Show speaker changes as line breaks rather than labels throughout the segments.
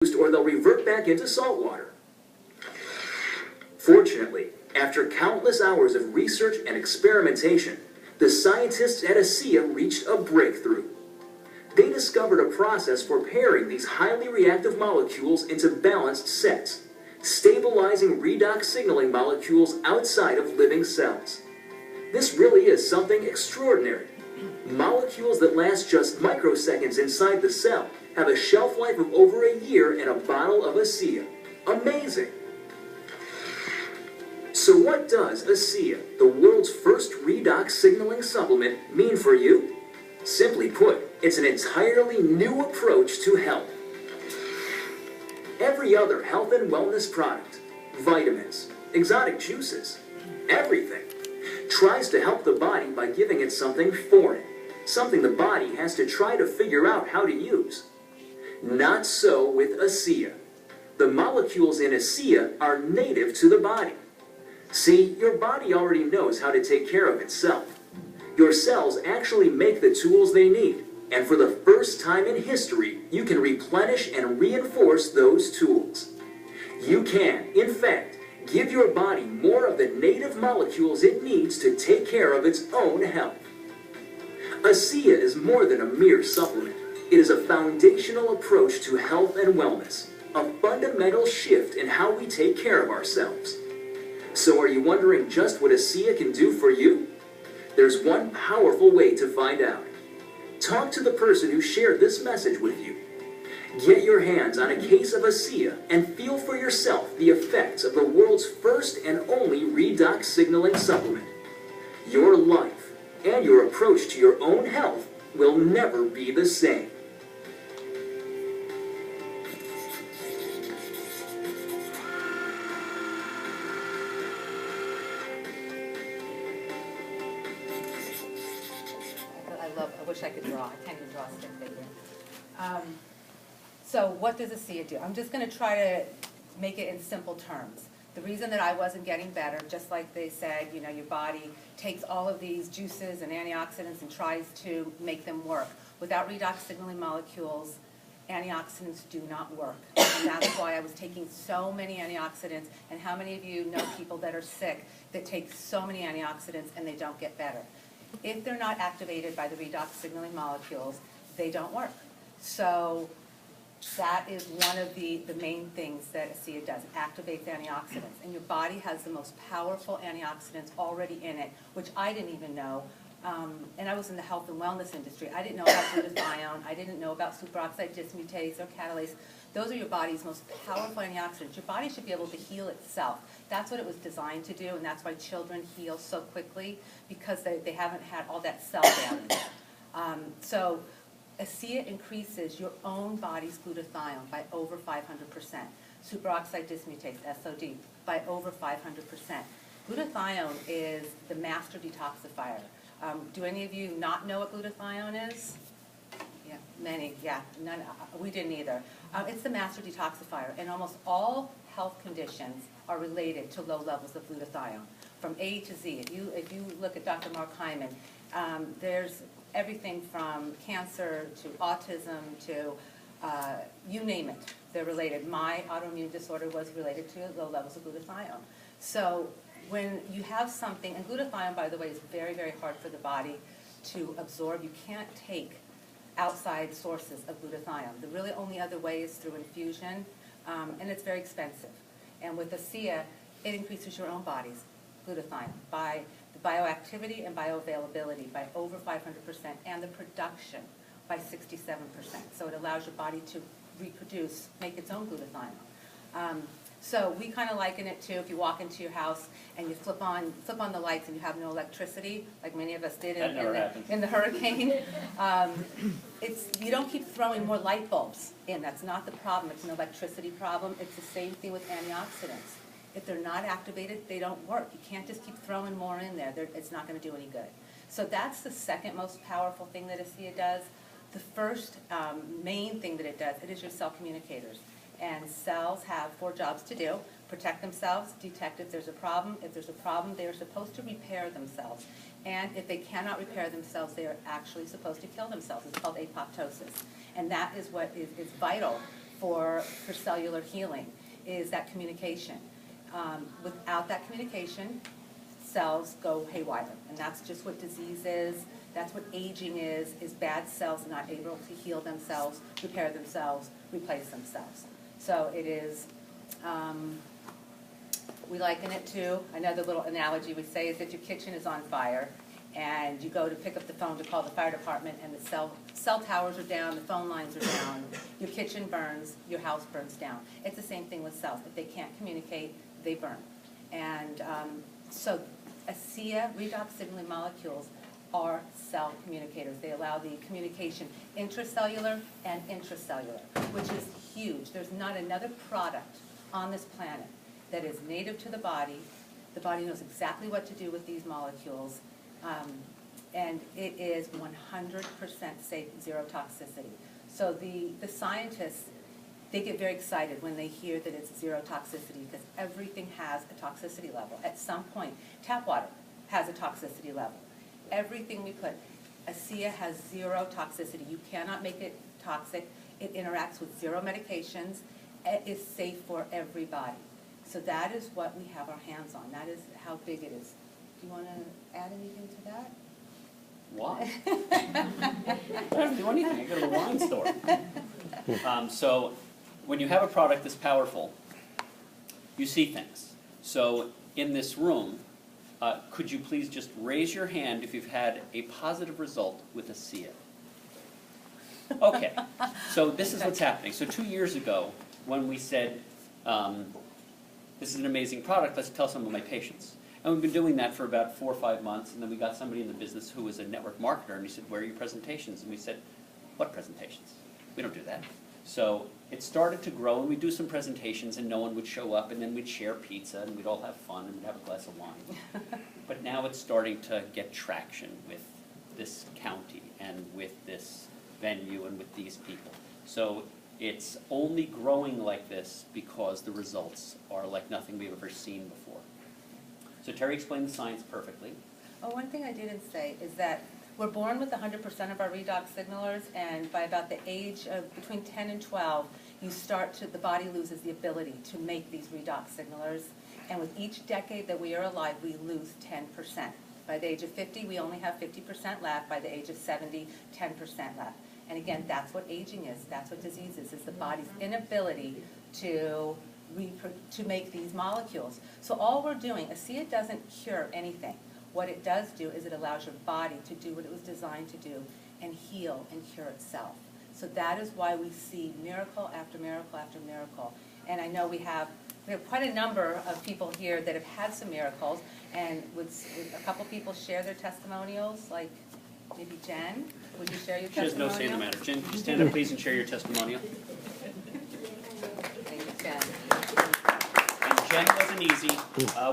or they'll revert back into salt water. Fortunately, after countless hours of research and experimentation, the scientists at Asea reached a breakthrough. They discovered a process for pairing these highly reactive molecules into balanced sets, stabilizing redox signaling molecules outside of living cells. This really is something extraordinary. Molecules that last just microseconds inside the cell have a shelf life of over a year in a bottle of Asea. Amazing! So what does Asea, the world's first redox signaling supplement, mean for you? Simply put, it's an entirely new approach to health. Every other health and wellness product, vitamins, exotic juices, everything, tries to help the body by giving it something foreign, something the body has to try to figure out how to use. Not so with Asea. The molecules in Asea are native to the body. See, your body already knows how to take care of itself. Your cells actually make the tools they need, and for the first time in history, you can replenish and reinforce those tools. You can, in fact, give your body more of the native molecules it needs to take care of its own health. Asea is more than a mere supplement. It is a foundational approach to health and wellness, a fundamental shift in how we take care of ourselves. So are you wondering just what Asea can do for you? There's one powerful way to find out. Talk to the person who shared this message with you. Get your hands on a case of Asea and feel for yourself the effects of the world's first and only redox signaling supplement. Your life and your approach to your own health will never be the same.
I wish I could draw. I can't even draw a stick figure. So what does Asea do? I'm just going to try to make it in simple terms. The reason that I wasn't getting better, just like they said, you know, your body takes all of these juices and antioxidants and tries to make them work. Without redox signaling molecules, antioxidants do not work. And that's why I was taking so many antioxidants. And how many of you know people that are sick that take so many antioxidants and they don't get better? If they're not activated by the redox signaling molecules, they don't work. So that is one of the main things that Asea does. It activates antioxidants. And your body has the most powerful antioxidants already in it, which I didn't even know. And I was in the health and wellness industry. I didn't know about glutathione. I didn't know about superoxide dismutase or catalase. Those are your body's most powerful antioxidants. Your body should be able to heal itself. That's what it was designed to do, and that's why children heal so quickly, because they haven't had all that cell damage. So Asea increases your own body's glutathione by over 500%. Superoxide dismutase, SOD, by over 500%. Glutathione is the master detoxifier. Do any of you not know what glutathione is? Yeah, many, yeah, none, we didn't either. It's the master detoxifier, and almost all health conditions are related to low levels of glutathione, from A to Z. If you look at Dr. Mark Hyman, there's everything from cancer to autism to you name it, they're related. My autoimmune disorder was related to low levels of glutathione. So when you have something, and glutathione, by the way, is very, very hard for the body to absorb. You can't take outside sources of glutathione. The really only other way is through infusion, and it's very expensive. And with Asea, it increases your own body's glutathione by the bioactivity and bioavailability by over 500%, and the production by 67%. So it allows your body to reproduce, make its own glutathione. So we kind of liken it to if you walk into your house and you flip on the lights and you have no electricity, like many of us did in the hurricane. You don't keep throwing more light bulbs in. That's not the problem. It's an electricity problem. It's the same thing with antioxidants. If they're not activated, they don't work. You can't just keep throwing more in there. It's not going to do any good. So that's the second most powerful thing that Asea does. The first main thing that it does, it is your cell communicators. And cells have 4 jobs to do: protect themselves, detect if there's a problem. If there's a problem, they are supposed to repair themselves. And if they cannot repair themselves, they are actually supposed to kill themselves. It's called apoptosis. And that is what is vital for cellular healing, is that communication. Without that communication, cells go haywire, and that's just what disease is. That's what aging is bad cells not able to heal themselves, repair themselves, replace themselves. So it is, we liken it to, another little analogy we say is that your kitchen is on fire, and you go to pick up the phone to call the fire department, and the cell towers are down, the phone lines are down, your kitchen burns, your house burns down. It's the same thing with cells. If they can't communicate, they burn. And so Asea redox signaling molecules are cell communicators. They allow the communication intracellular and intracellular, which is huge. There's not another product on this planet that is native to the body. The body knows exactly what to do with these molecules, and it is 100% safe, zero toxicity. So the scientists, they get very excited when they hear that it's zero toxicity, because everything has a toxicity level. At some point, tap water has a toxicity level. Everything we put, Asea has zero toxicity. You cannot make it toxic. It interacts with zero medications. It is safe for everybody. So that is what we have our hands on. That is how big it is. Do you want to add anything to that?
Why? I don't do anything. I go to the wine store. So when you have a product that's powerful, you see things. So in this room, could you please just raise your hand if you've had a positive result with Asea? Okay, so this is what's happening. So 2 years ago, when we said, this is an amazing product, let's tell some of my patients. And we've been doing that for about 4 or 5 months, and then we got somebody in the business who was a network marketer, and he said, where are your presentations? And we said, what presentations? We don't do that. So it started to grow, and we'd do some presentations, and no one would show up, and then we'd share pizza, and we'd all have fun, and we'd have a glass of wine. But now it's starting to get traction with this county, and with this venue, and with these people. So it's only growing like this because the results are like nothing we've ever seen before. So Terry explained the science perfectly.
Oh, one thing I didn't say is that we're born with 100% of our redox signalers, and by about the age of between 10 and 12, the body loses the ability to make these redox signalers, and with each decade that we are alive, we lose 10%. By the age of 50, we only have 50% left. By the age of 70, 10% left. And again, that's what aging is. That's what disease is the body's inability to make these molecules. So all we're doing, Asea doesn't cure anything. What it does do is it allows your body to do what it was designed to do and heal and cure itself. So that is why we see miracle after miracle after miracle. And I know we have quite a number of people here that have had some miracles, and would a couple people share their testimonials, like maybe Jen? Would you share your testimonial?
She has no say in the matter. Jen, could you stand up please and share your testimonial?
Thank you, Jen.
And Jen wasn't easy.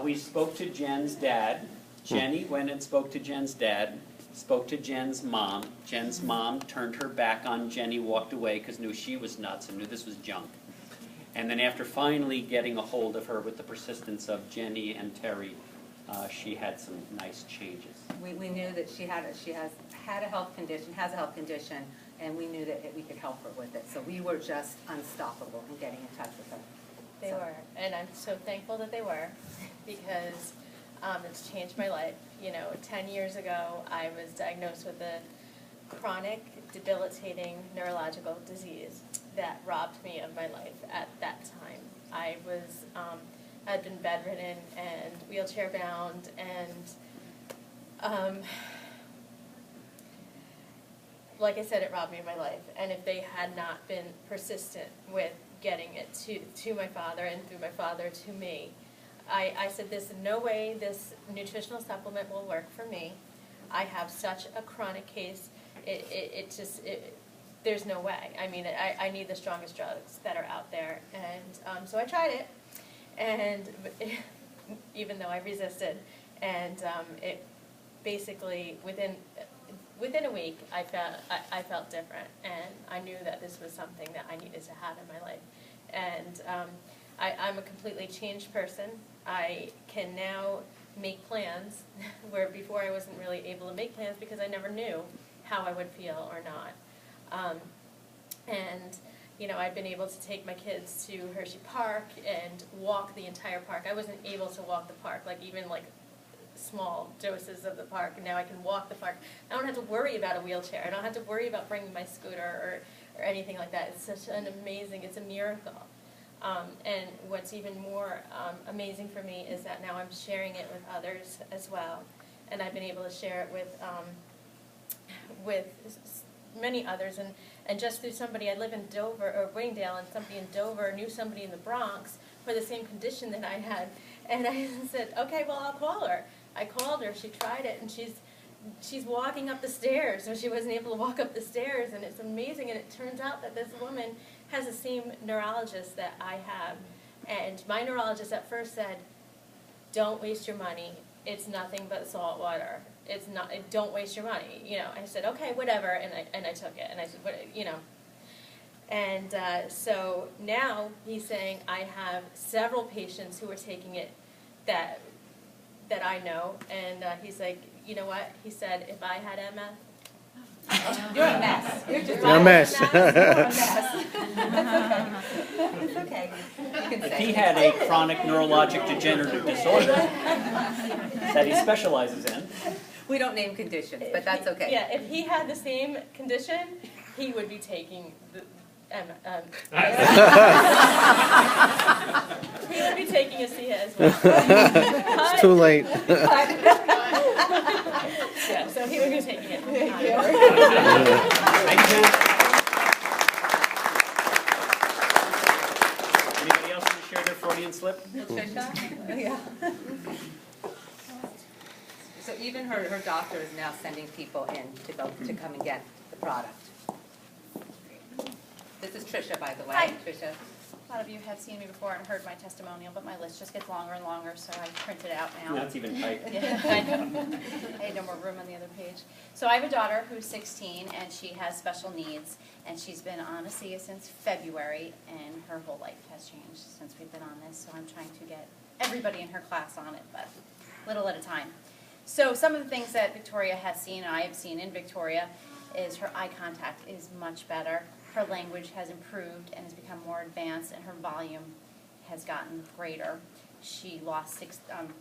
We spoke to Jen's dad. Jenny went and spoke to Jen's dad, spoke to Jen's mom. Jen's mom turned her back on Jenny, walked away because knew she was nuts and knew this was junk. And then after finally getting a hold of her with the persistence of Jenny and Terry, she had some nice changes.
We knew that she has a health condition, and we knew that we could help her with it. So we were just unstoppable in getting in touch with her.
They were, and I'm so thankful that they were, because it's changed my life. 10 years ago, I was diagnosed with a chronic, debilitating neurological disease that robbed me of my life at that time. I had been bedridden and wheelchair bound, and like I said, it robbed me of my life. And if they had not been persistent with getting it to my father, and through my father to me, I said, there's no way this nutritional supplement will work for me. I have such a chronic case. There's no way. I mean, I need the strongest drugs that are out there. And so I tried it, and even though I resisted, and it basically within a week I felt different, and I knew that this was something that I needed to have in my life. And I'm a completely changed person. I can now make plans where before I wasn't really able to make plans because I never knew how I would feel or not. And you know, I've been able to take my kids to Hershey Park and walk the entire park. I wasn't able to walk the park, like even like small doses of the park, and now I can walk the park. I don't have to worry about a wheelchair. I don't have to worry about bringing my scooter or anything like that. It's such an amazing, it's a miracle. And what's even more amazing for me is that now I'm sharing it with others as well. And I've been able to share it with many others. And just through somebody, I live in Dover, or Wingdale, and somebody in Dover knew somebody in the Bronx for the same condition that I had. And I said, okay, well, I'll call her. I called her, she tried it, and she's walking up the stairs. So she wasn't able to walk up the stairs, and it's amazing. And it turns out that this woman has the same neurologist that I have. And my neurologist at first said, don't waste your money. It's nothing but salt water. It's not, don't waste your money. You know, I said, okay, whatever, and I took it. And I said, what, you know. And so now he's saying I have several patients who are taking it that I know. And he's like, you know what? He said, if I had MS,
You're a mess. You're just
You're a mess.
You're a mess. It's okay. You can
If
say
he
it.
had a chronic neurologic degenerative disorder that he specializes in,
We don't name conditions, but that's okay.
Yeah, if he had the same condition, he would be taking the he would be taking Asea as well.
It's too late.
Yeah, so he would be taking it.
thank you. Anybody else want to share their Freudian slip?
Patricia? Yeah. So even her doctor is now sending people in to come and get the product. This is Tricia, by the way.
Hi.
Tricia.
A lot of you have seen me before and heard my testimonial, but my list just gets longer and longer, so I print it out now.
That's even tight.
Yeah, I know. I had no more room on the other page. So I have a daughter who's 16, and she has special needs, and she's been on Asea since February, and her whole life has changed since we've been on this, so I'm trying to get everybody in her class on it, but little at a time. So some of the things that Victoria has seen, and I have seen in Victoria, is her eye contact is much better. Her language has improved and has become more advanced, and her volume has gotten greater. She lost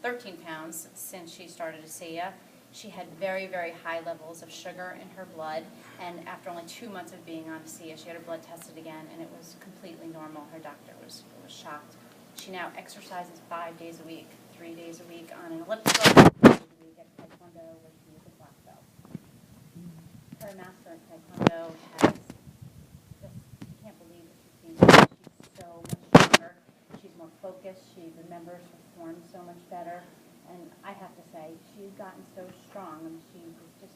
13 pounds since she started Asea. She had very, very high levels of sugar in her blood, and after only 2 months of being on Asea, she had her blood tested again, and it was completely normal. Her doctor was shocked. She now exercises 5 days a week, 3 days a week on an elliptical, 3 days a week at Taekwondo, where she is a black belt. Her master at Taekwondo has she's so much stronger, she's more focused, she remembers her form so much better, and I have to say, she's gotten so strong, and she was just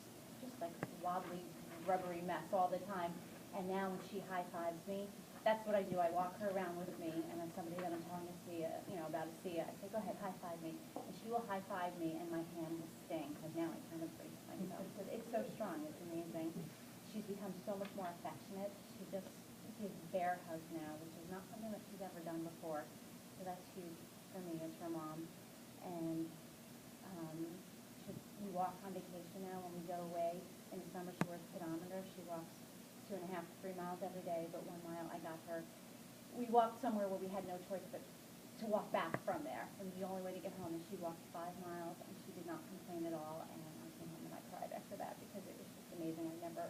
like a wobbly, rubbery mess all the time, and now when she high-fives me, that's what I do, I walk her around with me, and then somebody that I'm telling about Asea, I say, go ahead, high-five me, and she will high-five me, and my hand will sting, because now I kind of brace myself, it's so strong, it's amazing. She's become so much more affectionate, she gives bear hugs now, which is not something that she's ever done before. So that's huge for me as her mom. And we walk on vacation now when we go away. In the summer she wears a pedometer. She walks 2.5 to 3 miles every day, but 1 mile I got her. We walked somewhere where we had no choice but to walk back from there. And the only way to get home, and she walked 5 miles, and she did not complain at all. And I came home and I cried after that because it was just amazing. I never,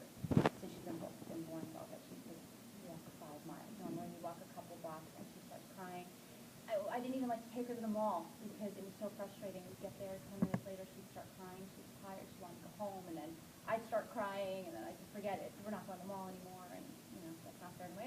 since she's been born, felt that she could walk 5 miles. Normally we walk a couple blocks and she starts crying. I didn't even like to take her to the mall because it was so frustrating. We'd get there, 10 minutes later she'd start crying. She was tired, she wanted to go home, and then I'd start crying, and then I'd forget it. We're not going to the mall anymore, and that's not fair to my